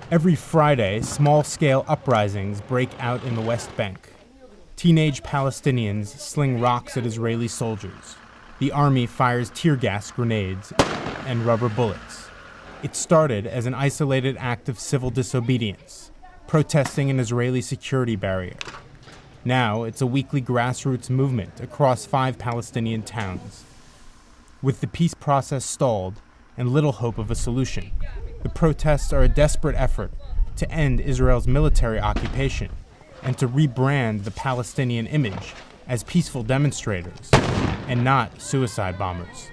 Every Friday, small-scale uprisings break out in the West Bank. Teenage Palestinians sling rocks at Israeli soldiers. The army fires tear gas grenades and rubber bullets. It started as an isolated act of civil disobedience, protesting an Israeli security barrier. Now it's a weekly grassroots movement across 5 Palestinian towns. With the peace process stalled and little hope of a solution, the protests are a desperate effort to end Israel's military occupation and to rebrand the Palestinian image as peaceful demonstrators and not suicide bombers.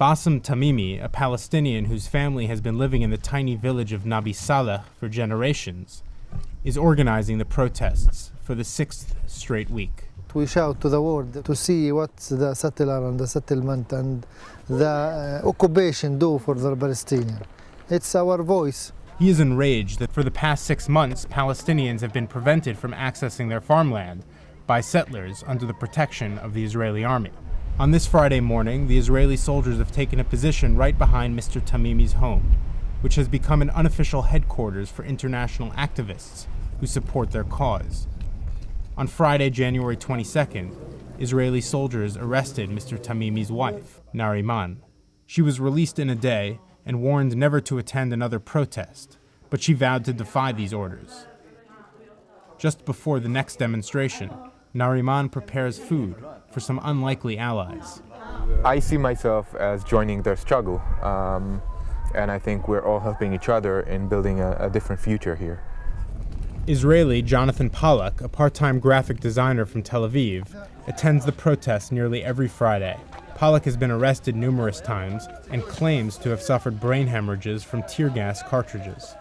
Bassem Tamimi, a Palestinian whose family has been living in the tiny village of Nabi Saleh for generations, is organizing the protests for the 6th straight week. We shout to the world to see what the settler and the settlement and the occupation do for the Palestinian. It's our voice. He is enraged that for the past 6 months, Palestinians have been prevented from accessing their farmland by settlers under the protection of the Israeli army. On this Friday morning, the Israeli soldiers have taken a position right behind Mr. Tamimi's home, which has become an unofficial headquarters for international activists who support their cause. On Friday, January 22nd, Israeli soldiers arrested Mr. Tamimi's wife, Nariman. She was released in a day and warned never to attend another protest, but she vowed to defy these orders. Just before the next demonstration, Nariman prepares food for some unlikely allies. I see myself as joining their struggle, and I think we're all helping each other in building a different future here. Israeli Jonathan Pollack, a part-time graphic designer from Tel Aviv, attends the protests nearly every Friday. Pollack has been arrested numerous times and claims to have suffered brain hemorrhages from tear gas cartridges.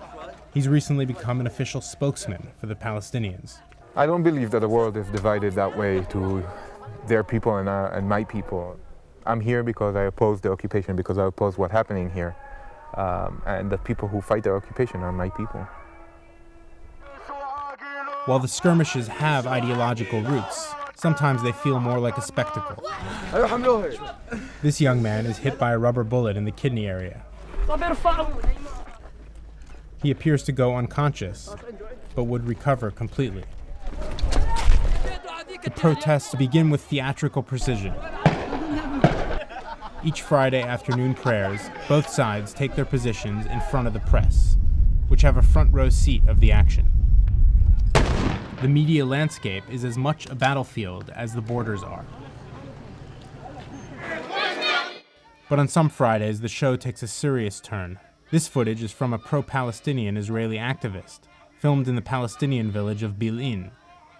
He's recently become an official spokesman for the Palestinians. I don't believe that the world is divided that way to their people and my people. I'm here because I oppose the occupation, because I oppose what's happening here. And the people who fight the occupation are my people. While the skirmishes have ideological roots, sometimes they feel more like a spectacle. This young man is hit by a rubber bullet in the kidney area. He appears to go unconscious, but would recover completely. The protests begin with theatrical precision. Each Friday afternoon prayers, both sides take their positions in front of the press, which have a front row seat of the action. The media landscape is as much a battlefield as the borders are. But on some Fridays, the show takes a serious turn. This footage is from a pro-Palestinian Israeli activist, filmed in the Palestinian village of Bil'in,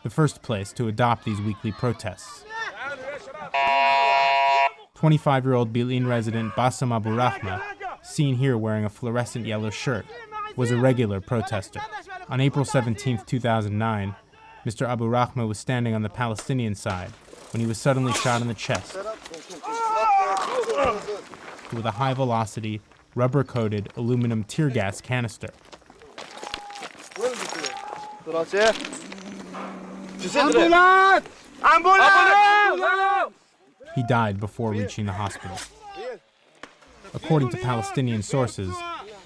the first place to adopt these weekly protests. 25-year-old Bil'in resident Bassem Abu Rahma, seen here wearing a fluorescent yellow shirt, was a regular protester. On April 17, 2009, Mr. Abu Rahma was standing on the Palestinian side when he was suddenly shot in the chest with a high-velocity, rubber-coated aluminum tear gas canister. He died before reaching the hospital. According to Palestinian sources,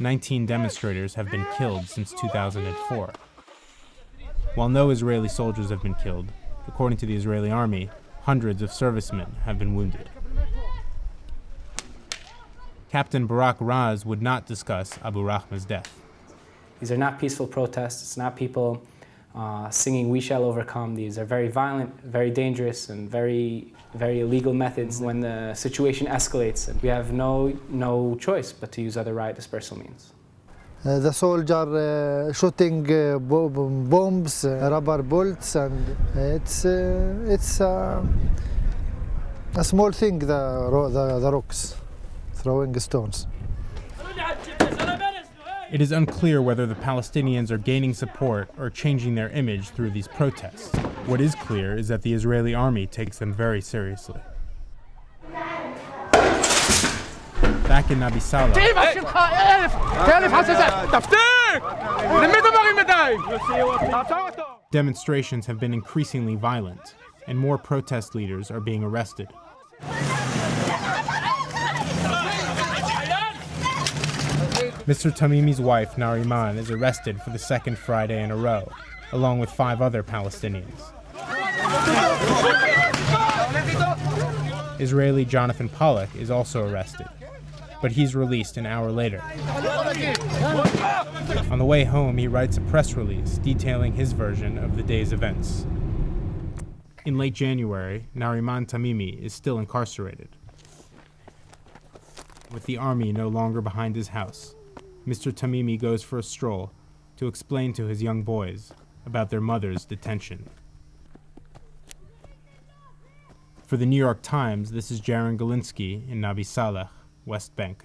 19 demonstrators have been killed since 2004. While no Israeli soldiers have been killed, according to the Israeli army, hundreds of servicemen have been wounded. Captain Barak Raz would not discuss Abu Rahma's death. These are not peaceful protests. It's not people singing "We shall overcome." These are very violent, very dangerous, and very illegal methods. When the situation escalates, we have no choice but to use other riot dispersal means. The soldier shooting bombs, rubber bullets, and it's a small thing, the rocks, throwing stones. It is unclear whether the Palestinians are gaining support or changing their image through these protests. What is clear is that the Israeli army takes them very seriously. Back in Nabi Saleh, demonstrations have been increasingly violent, and more protest leaders are being arrested. Mr. Tamimi's wife, Nariman, is arrested for the second Friday in a row, along with 5 other Palestinians. Israeli Jonathan Pollock is also arrested, but he's released an hour later. On the way home, he writes a press release detailing his version of the day's events. In late January, Nariman Tamimi is still incarcerated. With the army no longer behind his house, Mr. Tamimi goes for a stroll to explain to his young boys about their mother's detention. For the New York Times, this is Jaron Galinsky in Nabi Saleh, West Bank.